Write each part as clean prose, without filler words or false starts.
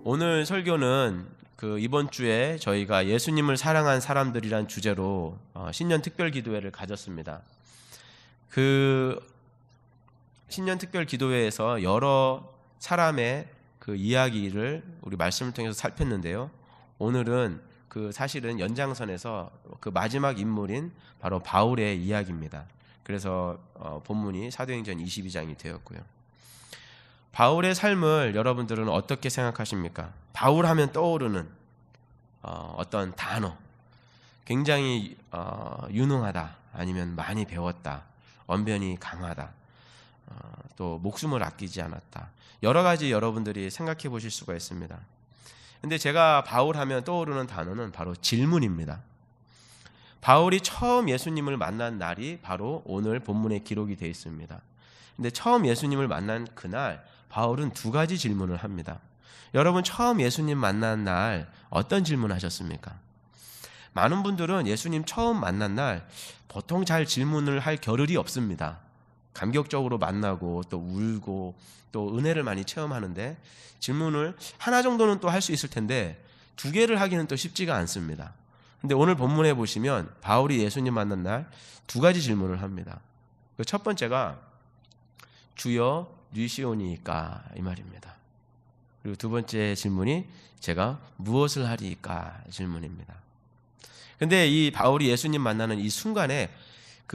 오늘 설교는 이번 주에 저희가 예수님을 사랑한 사람들이란 주제로 신년 특별 기도회를 가졌습니다. 신년 특별 기도회에서 여러 사람의 이야기를 우리 말씀을 통해서 살폈는데요. 오늘은 사실은 연장선에서 마지막 인물인 바로 바울의 이야기입니다. 그래서 본문이 사도행전 22장이 되었고요. 바울의 삶을 여러분들은 어떻게 생각하십니까? 바울 하면 떠오르는 어떤 단어, 굉장히 유능하다, 아니면 많이 배웠다, 언변이 강하다, 또 목숨을 아끼지 않았다, 여러 가지 여러분들이 생각해 보실 수가 있습니다. 근데 제가 바울 하면 떠오르는 단어는 바로 질문입니다. 바울이 처음 예수님을 만난 날이 바로 오늘 본문에 기록이 되어 있습니다. 근데 처음 예수님을 만난 그날 바울은 두 가지 질문을 합니다. 여러분, 처음 예수님 만난 날 어떤 질문 하셨습니까? 많은 분들은 예수님 처음 만난 날 보통 잘 질문을 할 겨를이 없습니다. 감격적으로 만나고 또 울고 또 은혜를 많이 체험하는데 질문을 하나 정도는 또 할 수 있을 텐데 두 개를 하기는 또 쉽지가 않습니다. 근데 오늘 본문에 보시면 바울이 예수님 만난 날 두 가지 질문을 합니다. 첫 번째가 주여 뉘시오니이까, 이 말입니다. 그리고 두 번째 질문이 제가 무엇을 하리이까 질문입니다. 근데 이 바울이 예수님 만나는 이 순간에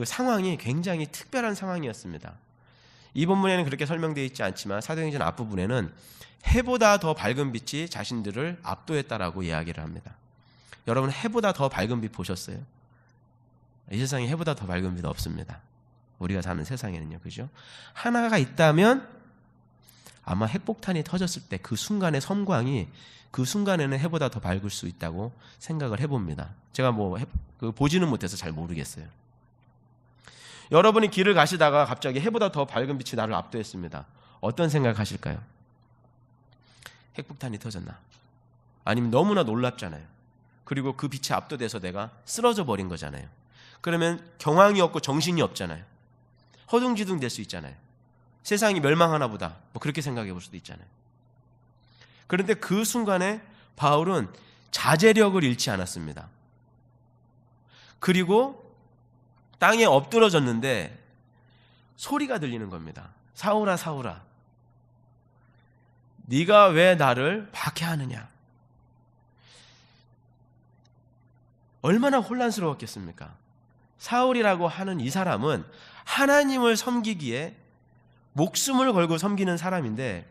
상황이 굉장히 특별한 상황이었습니다. 이 본문에는 그렇게 설명되어 있지 않지만 사도행전 앞부분에는 해보다 더 밝은 빛이 자신들을 압도했다라고 이야기를 합니다. 여러분, 해보다 더 밝은 빛 보셨어요? 이 세상에 해보다 더 밝은 빛 없습니다. 우리가 사는 세상에는요, 그죠? 하나가 있다면 아마 핵폭탄이 터졌을 때 그 순간의 섬광이 그 순간에는 해보다 더 밝을 수 있다고 생각을 해봅니다. 제가 보지는 못해서 잘 모르겠어요. 여러분이 길을 가시다가 갑자기 해보다 더 밝은 빛이 나를 압도했습니다. 어떤 생각하실까요? 핵폭탄이 터졌나? 아니면 너무나 놀랍잖아요. 그리고 그 빛에 압도돼서 내가 쓰러져 버린 거잖아요. 그러면 경황이 없고 정신이 없잖아요. 허둥지둥 될 수 있잖아요. 세상이 멸망하나 보다, 그렇게 생각해 볼 수도 있잖아요. 그런데 그 순간에 바울은 자제력을 잃지 않았습니다. 그리고 땅에 엎드러졌는데 소리가 들리는 겁니다. 사울아, 사울아, 네가 왜 나를 박해하느냐? 얼마나 혼란스러웠겠습니까? 사울이라고 하는 이 사람은 하나님을 섬기기에 목숨을 걸고 섬기는 사람인데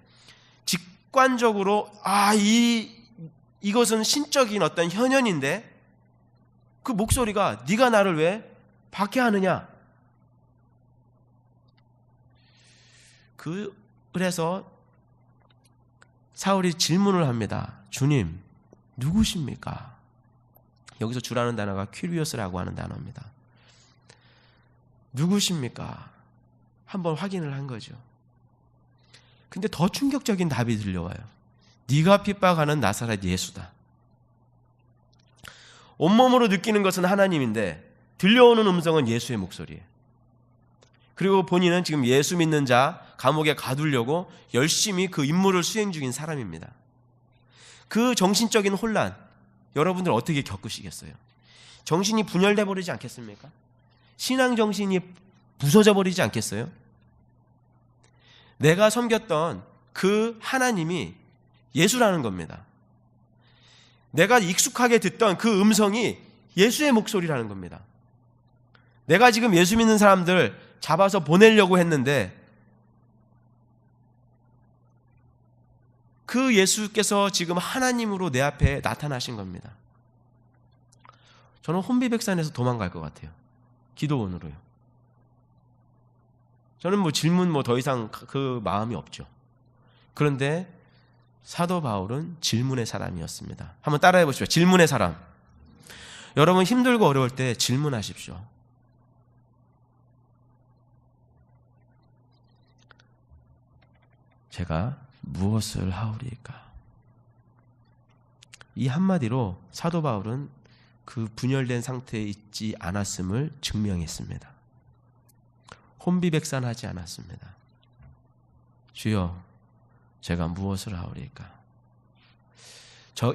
직관적으로 이것은 신적인 어떤 현현인데 그 목소리가 네가 나를 왜 박해하느냐? 그래서 사울이 질문을 합니다. 주님, 누구십니까? 여기서 주라는 단어가 퀴리오스라고 하는 단어입니다. 누구십니까? 한번 확인을 한 거죠. 근데 더 충격적인 답이 들려와요. 네가 핍박하는 나사렛 예수다. 온몸으로 느끼는 것은 하나님인데 들려오는 음성은 예수의 목소리예요. 그리고 본인은 지금 예수 믿는 자 감옥에 가두려고 열심히 그 임무를 수행 중인 사람입니다. 그 정신적인 혼란, 여러분들 어떻게 겪으시겠어요? 정신이 분열돼 버리지 않겠습니까? 신앙 정신이 부서져 버리지 않겠어요? 내가 섬겼던 그 하나님이 예수라는 겁니다. 내가 익숙하게 듣던 그 음성이 예수의 목소리라는 겁니다. 내가 지금 예수 믿는 사람들 잡아서 보내려고 했는데 그 예수께서 지금 하나님으로 내 앞에 나타나신 겁니다. 저는 혼비백산에서 도망갈 것 같아요. 기도원으로요. 저는 질문 더 이상 그 마음이 없죠. 그런데 사도 바울은 질문의 사람이었습니다. 한번 따라해 보십시오. 질문의 사람. 여러분, 힘들고 어려울 때 질문하십시오. 제가 무엇을 하오리까? 이 한마디로 사도 바울은 그 분열된 상태에 있지 않았음을 증명했습니다. 혼비백산하지 않았습니다. 주여, 제가 무엇을 하오리까?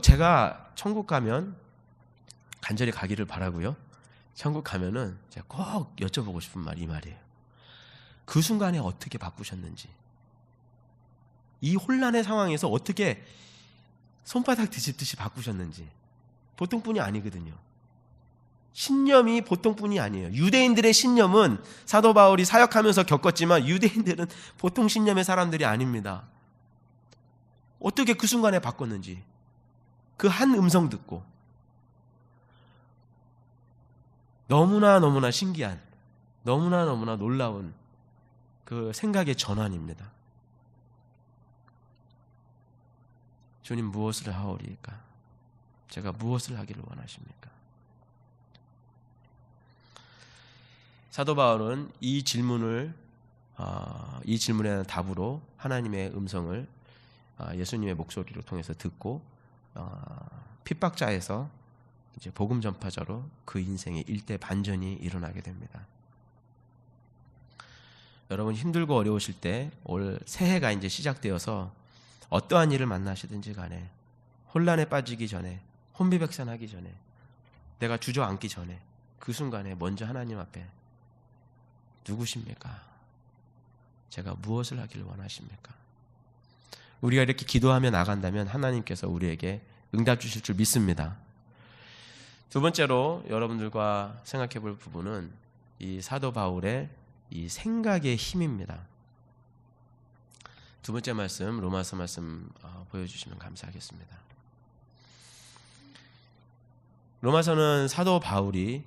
제가 천국 가면 간절히 가기를 바라고요. 천국 가면은 제가 꼭 여쭤보고 싶은 말이 이 말이에요. 그 순간에 어떻게 바꾸셨는지, 이 혼란의 상황에서 어떻게 손바닥 뒤집듯이 바꾸셨는지. 보통뿐이 아니거든요. 신념이 보통뿐이 아니에요. 유대인들의 신념은 사도 바울이 사역하면서 겪었지만 유대인들은 보통 신념의 사람들이 아닙니다. 어떻게 그 순간에 바꿨는지, 그 한 음성 듣고 너무나 신기한, 너무나 놀라운 그 생각의 전환입니다. 주님, 무엇을 하오리까? 제가 무엇을 하기를 원하십니까? 사도 바울은 이 질문에 대한 답으로 하나님의 음성을 예수님의 목소리를 통해서 듣고 핍박자에서 이제 복음 전파자로 그 인생의 일대 반전이 일어나게 됩니다. 여러분, 힘들고 어려우실 때 올 새해가 이제 시작되어서 어떠한 일을 만나시든지 간에 혼란에 빠지기 전에, 혼비백산하기 전에, 내가 주저앉기 전에 그 순간에 먼저 하나님 앞에 누구십니까? 제가 무엇을 하기를 원하십니까? 우리가 이렇게 기도하며 나간다면 하나님께서 우리에게 응답 주실 줄 믿습니다. 두 번째로 여러분들과 생각해 볼 부분은 이 사도 바울의 이 생각의 힘입니다. 두 번째 말씀, 로마서 말씀 보여주시면 감사하겠습니다. 로마서는 사도 바울이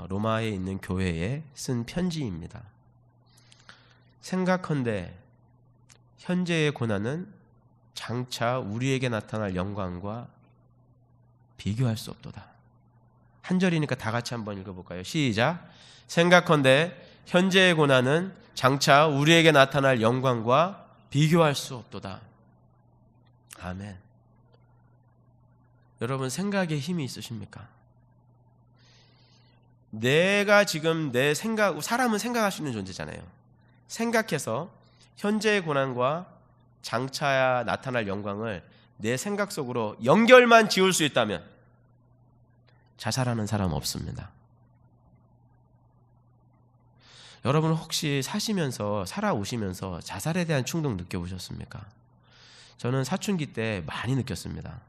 로마에 있는 교회에 쓴 편지입니다. 생각컨대 현재의 고난은 장차 우리에게 나타날 영광과 비교할 수 없도다. 한 절이니까 다 같이 한번 읽어볼까요? 시작. 생각컨대 현재의 고난은 장차 우리에게 나타날 영광과 비교할 수 없도다. 아멘. 여러분, 생각에 힘이 있으십니까? 내가 지금 내 생각, 사람은 생각할 수 있는 존재잖아요. 생각해서 현재의 고난과 장차야 나타날 영광을 내 생각 속으로 연결만 지을 수 있다면 자살하는 사람 없습니다. 여러분, 혹시 사시면서, 살아오시면서 자살에 대한 충동 느껴보셨습니까? 저는 사춘기 때 많이 느꼈습니다.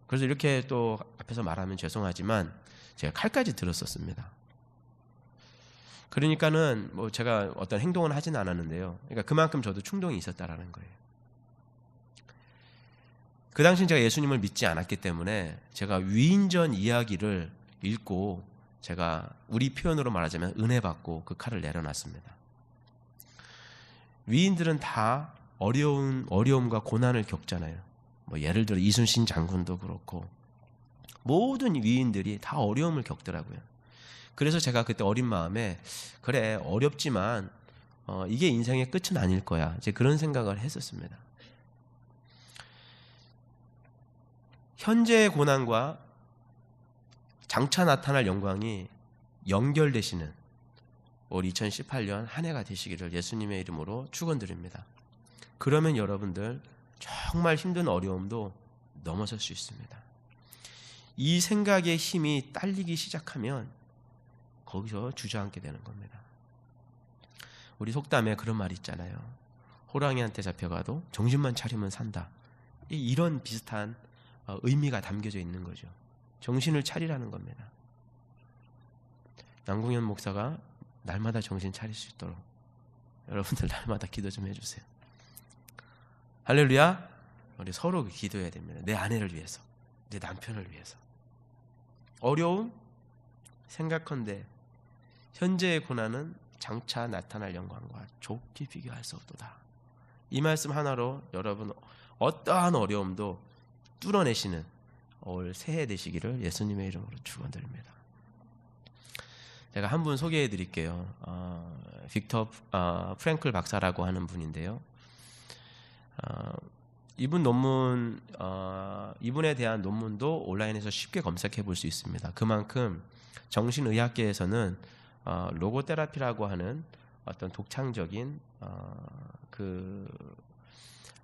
그래서 이렇게 또 앞에서 말하면 죄송하지만 제가 칼까지 들었었습니다. 그러니까는 뭐 제가 어떤 행동을 하진 않았는데요. 그러니까 그만큼 저도 충동이 있었다라는 거예요. 그 당시 제가 예수님을 믿지 않았기 때문에 제가 위인전 이야기를 읽고 제가 우리 표현으로 말하자면 은혜 받고 그 칼을 내려놨습니다. 위인들은 다 어려움과 고난을 겪잖아요. 뭐 예를 들어 이순신 장군도 그렇고 모든 위인들이 다 어려움을 겪더라고요. 그래서 제가 그때 어린 마음에 그래, 어렵지만 이게 인생의 끝은 아닐 거야, 이제 그런 생각을 했었습니다. 현재의 고난과 장차 나타날 영광이 연결되시는 올 2018년 한 해가 되시기를 예수님의 이름으로 축원드립니다. 그러면 여러분들 정말 힘든 어려움도 넘어설 수 있습니다. 이 생각의 힘이 딸리기 시작하면 거기서 주저앉게 되는 겁니다. 우리 속담에 그런 말이 있잖아요. 호랑이한테 잡혀가도 정신만 차리면 산다. 이런 비슷한 의미가 담겨져 있는 거죠. 정신을 차리라는 겁니다. 남궁현 목사가 날마다 정신 차릴 수 있도록 여러분들 날마다 기도 좀 해주세요. 할렐루야. 우리 서로 기도해야 됩니다. 내 아내를 위해서, 내 남편을 위해서. 어려움? 생각컨대 현재의 고난은 장차 나타날 영광과 좋게 비교할 수 없도다. 이 말씀 하나로 여러분 어떠한 어려움도 뚫어내시는 올 새해 되시기를 예수님의 이름으로 축원드립니다. 제가 한 분 소개해 드릴게요. 빅터 프랭클 박사라고 하는 분인데요. 이분 논문, 이분에 대한 논문도 온라인에서 쉽게 검색해 볼 수 있습니다. 그만큼 정신의학계에서는 로고테라피라고 하는 어떤 독창적인 그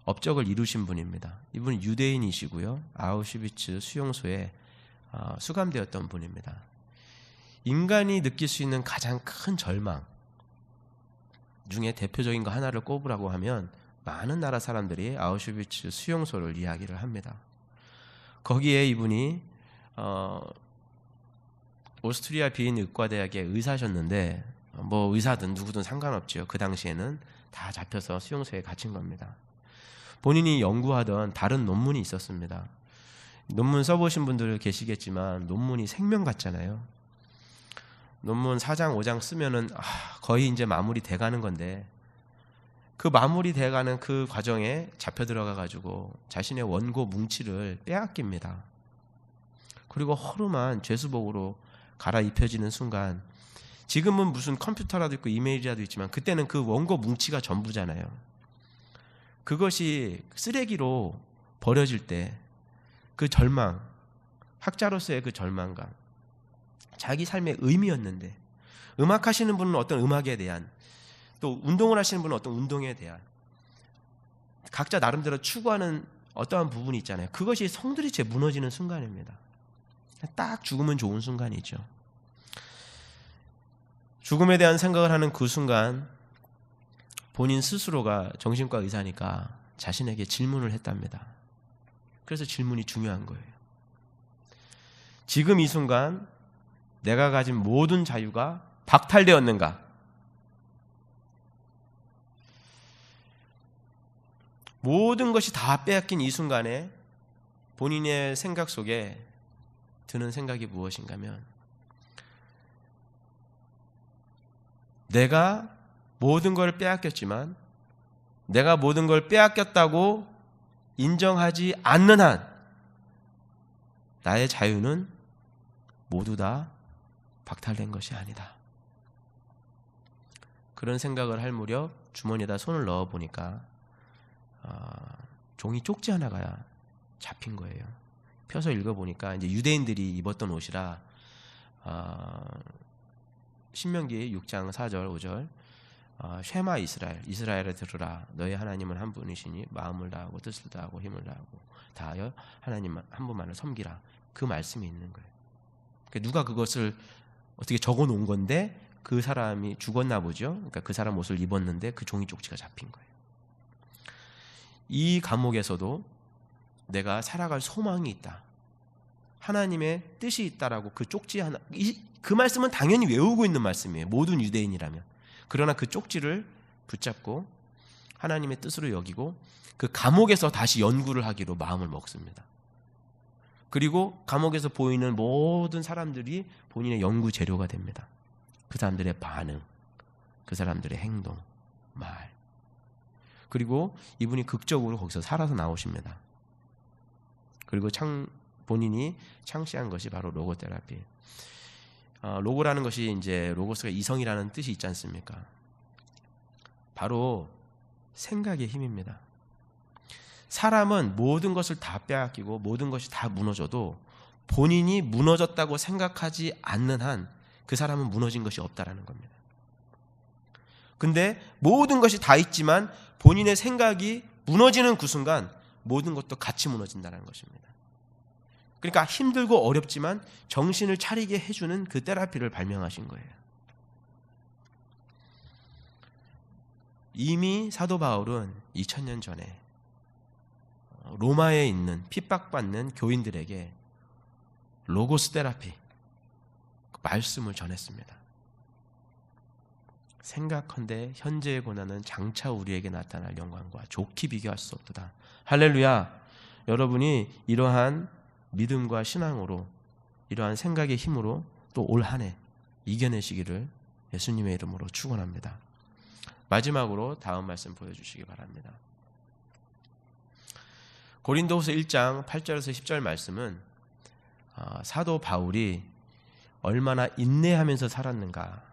업적을 이루신 분입니다. 이분은 유대인이시고요. 아우슈비츠 수용소에 수감되었던 분입니다. 인간이 느낄 수 있는 가장 큰 절망 중에 대표적인 거 하나를 꼽으라고 하면 많은 나라 사람들이 아우슈비츠 수용소를 이야기를 합니다. 거기에 이분이 오스트리아 비인 의과대학의 의사셨는데 뭐 의사든 누구든 상관없죠. 그 당시에는 다 잡혀서 수용소에 갇힌 겁니다. 본인이 연구하던 다른 논문이 있었습니다. 논문 써보신 분들 계시겠지만 논문이 생명 같잖아요. 논문 4장 5장 쓰면은 거의 이제 마무리 돼가는 건데 그 마무리 돼가는 그 과정에 잡혀 들어가 가지고 자신의 원고 뭉치를 빼앗깁니다. 그리고 허름한 죄수복으로 갈아입혀지는 순간, 지금은 무슨 컴퓨터라도 있고 이메일이라도 있지만 그때는 그 원고 뭉치가 전부잖아요. 그것이 쓰레기로 버려질 때 그 절망, 학자로서의 그 절망감, 자기 삶의 의미였는데, 음악하시는 분은 어떤 음악에 대한, 또 운동을 하시는 분은 어떤 운동에 대한 각자 나름대로 추구하는 어떠한 부분이 있잖아요. 그것이 성들이째 무너지는 순간입니다. 딱 죽으면 좋은 순간이죠. 죽음에 대한 생각을 하는 그 순간 본인 스스로가 정신과 의사니까 자신에게 질문을 했답니다. 그래서 질문이 중요한 거예요. 지금 이 순간 내가 가진 모든 자유가 박탈되었는가? 모든 것이 다 빼앗긴 이 순간에 본인의 생각 속에 드는 생각이 무엇인가면, 내가 모든 걸 빼앗겼지만 내가 모든 걸 빼앗겼다고 인정하지 않는 한 나의 자유는 모두 다 박탈된 것이 아니다. 그런 생각을 할 무렵 주머니에다 손을 넣어 보니까 종이 쪽지 하나가 잡힌 거예요. 펴서 읽어보니까 이제 유대인들이 입었던 옷이라 신명기 6장 4절 5절 쉐마 이스라엘에 들으라, 너희 하나님은 한 분이시니 마음을 다하고 뜻을 다하고 힘을 다하여 하나님 한 분만을 섬기라. 그 말씀이 있는 거예요. 누가 그것을 어떻게 적어 놓은 건데 그 사람이 죽었나 보죠. 그러니까 그 사람 옷을 입었는데 그 종이 쪽지가 잡힌 거예요. 이 감옥에서도 내가 살아갈 소망이 있다, 하나님의 뜻이 있다라고 그 쪽지 하나, 그 말씀은 당연히 외우고 있는 말씀이에요, 모든 유대인이라면. 그러나 그 쪽지를 붙잡고 하나님의 뜻으로 여기고 그 감옥에서 다시 연구를 하기로 마음을 먹습니다. 그리고 감옥에서 보이는 모든 사람들이 본인의 연구 재료가 됩니다. 그 사람들의 반응, 그 사람들의 행동, 말. 그리고 이분이 극적으로 거기서 살아서 나오십니다. 그리고 본인이 창시한 것이 바로 로고 테라피. 로고라는 것이 이제 로고스가 이성이라는 뜻이 있지 않습니까? 바로 생각의 힘입니다. 사람은 모든 것을 다 빼앗기고 모든 것이 다 무너져도 본인이 무너졌다고 생각하지 않는 한 그 사람은 무너진 것이 없다라는 겁니다. 근데 모든 것이 다 있지만 본인의 생각이 무너지는 그 순간 모든 것도 같이 무너진다는 것입니다. 그러니까 힘들고 어렵지만 정신을 차리게 해주는 그 테라피를 발명하신 거예요. 이미 사도 바울은 2000년 전에 로마에 있는 핍박받는 교인들에게 로고스 테라피, 그 말씀을 전했습니다. 생각컨대 현재의 고난은 장차 우리에게 나타날 영광과 좋게 비교할 수 없도다. 할렐루야. 여러분이 이러한 믿음과 신앙으로, 이러한 생각의 힘으로 또 올 한 해 이겨내시기를 예수님의 이름으로 축원합니다. 마지막으로 다음 말씀 보여주시기 바랍니다. 고린도후서 1장 8절에서 10절 말씀은 사도 바울이 얼마나 인내하면서 살았는가,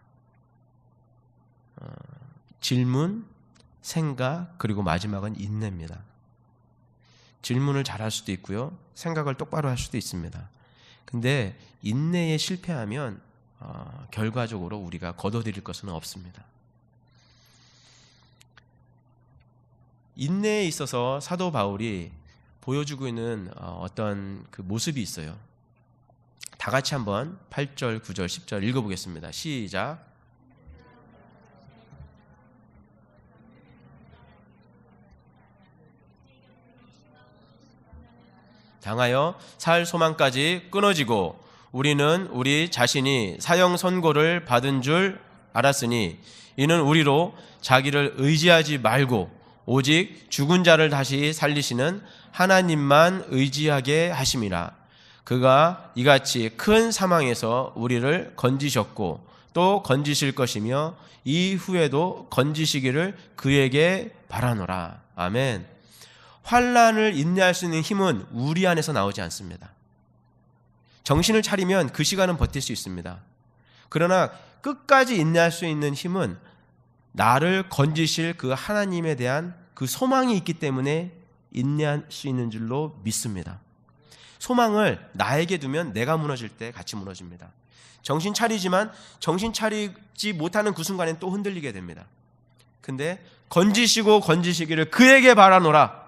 질문, 생각, 그리고 마지막은 인내입니다. 질문을 잘할 수도 있고요, 생각을 똑바로 할 수도 있습니다. 근데 인내에 실패하면 결과적으로 우리가 거둬들일 것은 없습니다. 인내에 있어서 사도 바울이 보여주고 있는 어떤 그 모습이 있어요. 다 같이 한번 8절, 9절, 10절 읽어보겠습니다. 시작. 당하여 살 소망까지 끊어지고 우리는 우리 자신이 사형 선고를 받은 줄 알았으니 이는 우리로 자기를 의지하지 말고 오직 죽은 자를 다시 살리시는 하나님만 의지하게 하심이라. 그가 이같이 큰 사망에서 우리를 건지셨고 또 건지실 것이며 이후에도 건지시기를 그에게 바라노라. 아멘. 환난을 인내할 수 있는 힘은 우리 안에서 나오지 않습니다. 정신을 차리면 그 시간은 버틸 수 있습니다. 그러나 끝까지 인내할 수 있는 힘은 나를 건지실 그 하나님에 대한 그 소망이 있기 때문에 인내할 수 있는 줄로 믿습니다. 소망을 나에게 두면 내가 무너질 때 같이 무너집니다. 정신 차리지만 정신 차리지 못하는 그 순간엔 또 흔들리게 됩니다. 근데 건지시고 건지시기를 그에게 바라노라.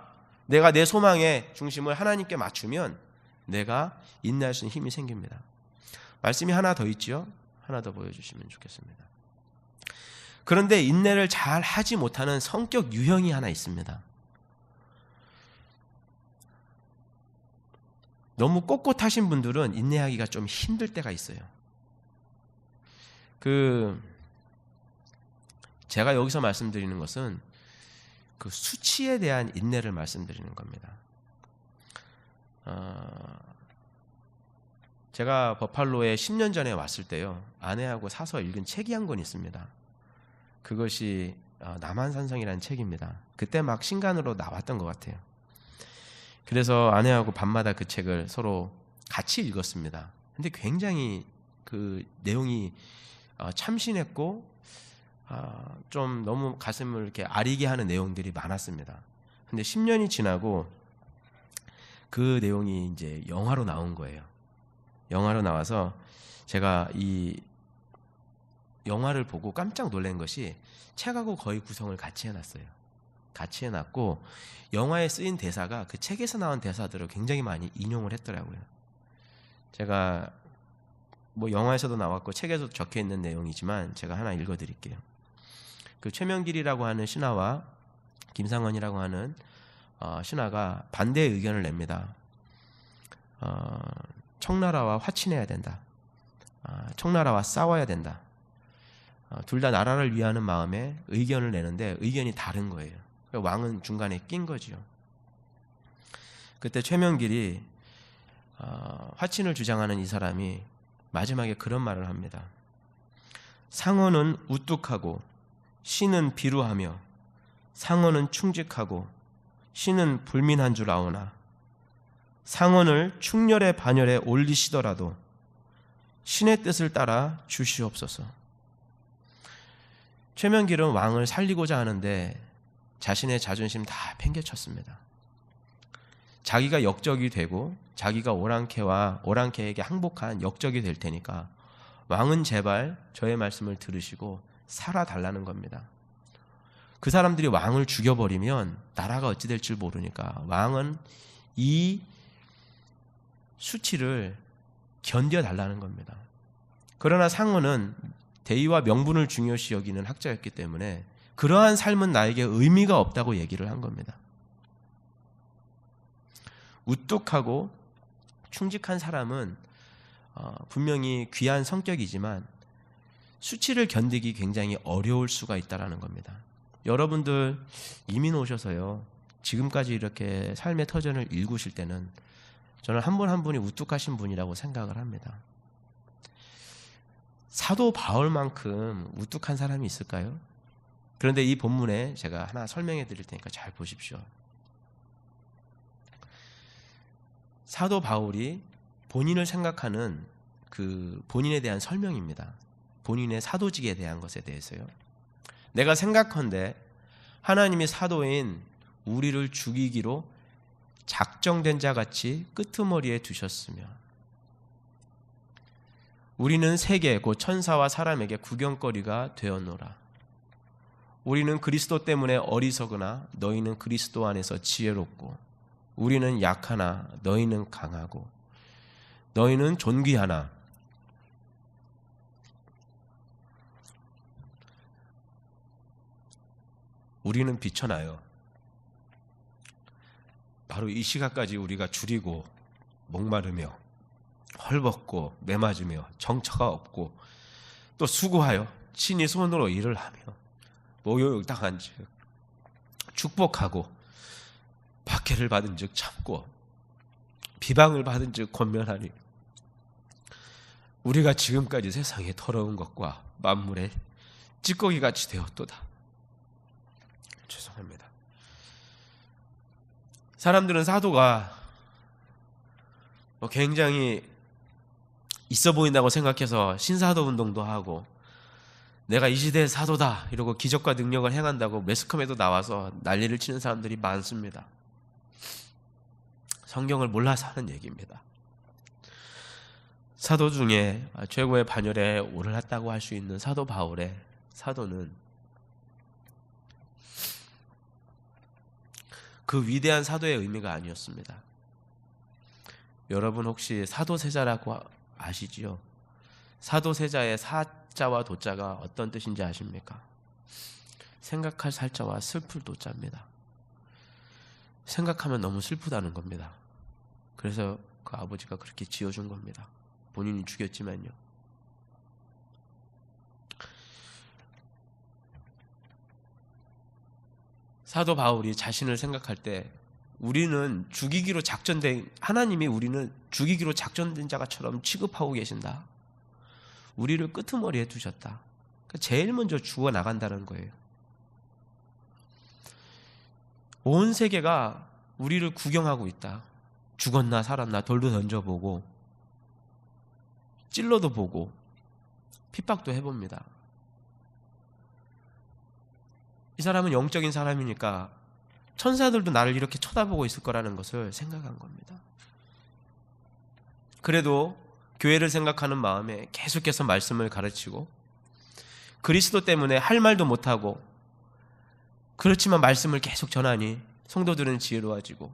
내가 내 소망의 중심을 하나님께 맞추면 내가 인내할 수 있는 힘이 생깁니다. 말씀이 하나 더 있죠? 하나 더 보여주시면 좋겠습니다. 그런데 인내를 잘 하지 못하는 성격 유형이 하나 있습니다. 너무 꼿꼿하신 분들은 인내하기가 좀 힘들 때가 있어요. 제가 여기서 말씀드리는 것은 그 수치에 대한 인내를 말씀드리는 겁니다. 제가 버팔로에 10년 전에 왔을 때요, 아내하고 사서 읽은 책이 한 권 있습니다. 그것이 남한산성이라는 책입니다. 그때 막 신간으로 나왔던 것 같아요. 그래서 아내하고 밤마다 그 책을 서로 같이 읽었습니다. 근데 굉장히 그 내용이 참신했고 좀 너무 가슴을 이렇게 아리게 하는 내용들이 많았습니다. 근데 10년이 지나고 그 내용이 이제 영화로 나온 거예요. 영화로 나와서 제가 이 영화를 보고 깜짝 놀란 것이 책하고 거의 구성을 같이 해놨어요. 같이 해놨고 영화에 쓰인 대사가 그 책에서 나온 대사들을 굉장히 많이 인용을 했더라고요. 제가 뭐 영화에서도 나왔고 책에서도 적혀 있는 내용이지만 제가 하나 읽어드릴게요. 그 최명길이라고 하는 신하와 김상원이라고 하는 신하가 반대의 의견을 냅니다. 청나라와 화친해야 된다. 청나라와 싸워야 된다. 둘 다 나라를 위하는 마음에 의견을 내는데 의견이 다른 거예요. 왕은 중간에 낀 거죠. 그때 최명길이 화친을 주장하는 이 사람이 마지막에 그런 말을 합니다. 상어는 우뚝하고 신은 비루하며 상어는 충직하고 신은 불민한 줄 아오나 상언을 충렬의 반열에 올리시더라도 신의 뜻을 따라 주시옵소서. 최명길은 왕을 살리고자 하는데 자신의 자존심 다 팽개쳤습니다. 자기가 역적이 되고 자기가 오랑캐에게 항복한 역적이 될 테니까 왕은 제발 저의 말씀을 들으시고 살아달라는 겁니다. 그 사람들이 왕을 죽여버리면 나라가 어찌 될 줄 모르니까 왕은 이 수치를 견뎌달라는 겁니다. 그러나 상어는 대의와 명분을 중요시 여기는 학자였기 때문에 그러한 삶은 나에게 의미가 없다고 얘기를 한 겁니다. 우뚝하고 충직한 사람은 분명히 귀한 성격이지만 수치를 견디기 굉장히 어려울 수가 있다는 겁니다. 여러분들 이민 오셔서요, 지금까지 이렇게 삶의 터전을 읽으실 때는 저는 한 분 한 분이 우뚝하신 분이라고 생각을 합니다. 사도 바울만큼 우뚝한 사람이 있을까요? 그런데 이 본문에 제가 하나 설명해 드릴 테니까 잘 보십시오. 사도 바울이 본인을 생각하는 그 본인에 대한 설명입니다. 본인의 사도직에 대한 것에 대해서요. 내가 생각컨대 하나님이 사도인 우리를 죽이기로 작정된 자 같이 끄트머리에 두셨으며 우리는 세계 곧 천사와 사람에게 구경거리가 되었노라. 우리는 그리스도 때문에 어리석으나 너희는 그리스도 안에서 지혜롭고, 우리는 약하나 너희는 강하고, 너희는 존귀하나 우리는 비천하여. 바로 이 시각까지 우리가 줄이고 목마르며 헐벗고 매맞으며 정처가 없고 또 수고하여 친히 손으로 일을 하며 모욕당한 즉 축복하고 박해를 받은 즉 참고 비방을 받은 즉 권면하니, 우리가 지금까지 세상에 더러운 것과 만물의 찌꺼기같이 되었도다. 죄송합니다. 사람들은 사도가 굉장히 있어 보인다고 생각해서 신사도 운동도 하고 내가 이 시대의 사도다 이러고 기적과 능력을 행한다고 매스컴에도 나와서 난리를 치는 사람들이 많습니다. 성경을 몰라서 하는 얘기입니다. 사도 중에 최고의 반열에 오르났다고 할 수 있는 사도 바울의 사도는 그 위대한 사도의 의미가 아니었습니다. 여러분 혹시 사도세자라고 아시지요? 사도세자의 사자와 도자가 어떤 뜻인지 아십니까? 생각할 살자와 슬플 도자입니다. 생각하면 너무 슬프다는 겁니다. 그래서 그 아버지가 그렇게 지어준 겁니다. 본인이 죽였지만요. 사도 바울이 자신을 생각할 때 우리는 죽이기로 작전된, 하나님이 우리는 죽이기로 작전된 자가처럼 취급하고 계신다. 우리를 끄트머리에 두셨다. 제일 먼저 죽어나간다는 거예요. 온 세계가 우리를 구경하고 있다. 죽었나 살았나 돌도 던져보고 찔러도 보고 핍박도 해봅니다. 이 사람은 영적인 사람이니까 천사들도 나를 이렇게 쳐다보고 있을 거라는 것을 생각한 겁니다. 그래도 교회를 생각하는 마음에 계속해서 말씀을 가르치고 그리스도 때문에 할 말도 못하고 그렇지만 말씀을 계속 전하니 성도들은 지혜로워지고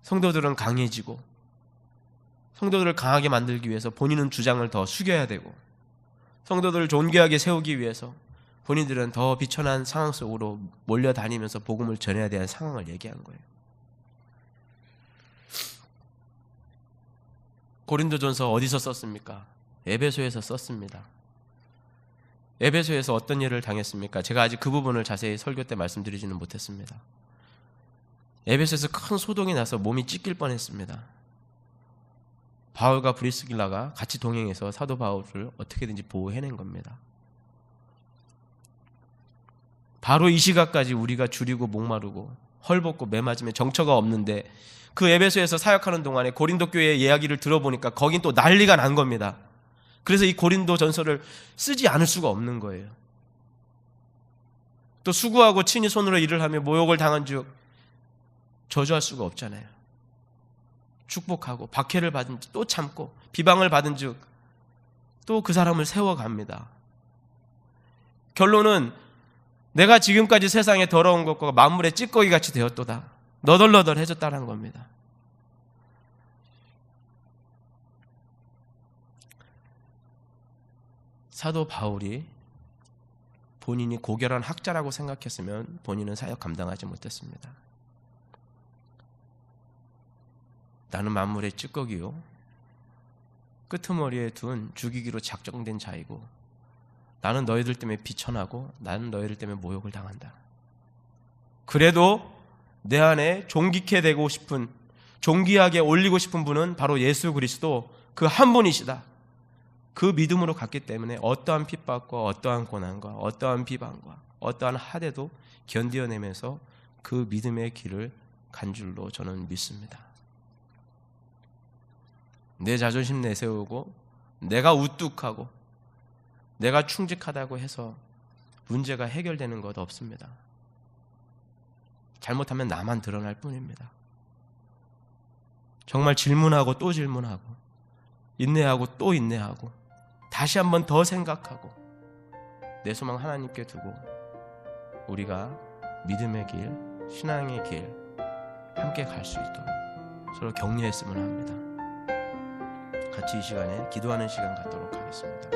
성도들은 강해지고 성도들을 강하게 만들기 위해서 본인은 주장을 더 숙여야 되고 성도들을 존귀하게 세우기 위해서 본인들은 더 비천한 상황 속으로 몰려다니면서 복음을 전해야 되는 상황을 얘기한 거예요. 고린도전서 어디서 썼습니까? 에베소에서 썼습니다. 에베소에서 어떤 일을 당했습니까? 제가 아직 그 부분을 자세히 설교 때 말씀드리지는 못했습니다. 에베소에서 큰 소동이 나서 몸이 찢길 뻔했습니다. 바울과 브리스길라가 같이 동행해서 사도 바울을 어떻게든지 보호해낸 겁니다. 바로 이 시각까지 우리가 줄이고 목마르고 헐벗고 매맞으며 정처가 없는데 그 에베소에서 사역하는 동안에 고린도 교회의 이야기를 들어보니까 거긴 또 난리가 난 겁니다. 그래서 이 고린도 전서를 쓰지 않을 수가 없는 거예요. 또 수고하고 친히 손으로 일을 하며 모욕을 당한 즉 저주할 수가 없잖아요. 축복하고 박해를 받은 즉 또 참고 비방을 받은 즉 또 그 사람을 세워갑니다. 결론은 내가 지금까지 세상에 더러운 것과 만물의 찌꺼기같이 되었도다. 너덜너덜해졌다는 겁니다. 사도 바울이 본인이 고결한 학자라고 생각했으면 본인은 사역 감당하지 못했습니다. 나는 만물의 찌꺼기요 끄트머리에 둔 죽이기로 작정된 자이고 나는 너희들 때문에 비천하고 나는 너희들 때문에 모욕을 당한다. 그래도 내 안에 존귀케 되고 싶은, 존귀하게 올리고 싶은 분은 바로 예수 그리스도 그 한 분이시다. 그 믿음으로 갔기 때문에 어떠한 핍박과 어떠한 고난과 어떠한 비방과 어떠한 하대도 견뎌내면서 그 믿음의 길을 간 줄로 저는 믿습니다. 내 자존심 내세우고 내가 우뚝하고 내가 충직하다고 해서 문제가 해결되는 것 없습니다. 잘못하면 나만 드러날 뿐입니다. 정말 질문하고 또 질문하고 인내하고 또 인내하고 다시 한번 더 생각하고 내 소망 하나님께 두고 우리가 믿음의 길, 신앙의 길 함께 갈 수 있도록 서로 격려했으면 합니다. 같이 이 시간에 기도하는 시간 갖도록 하겠습니다.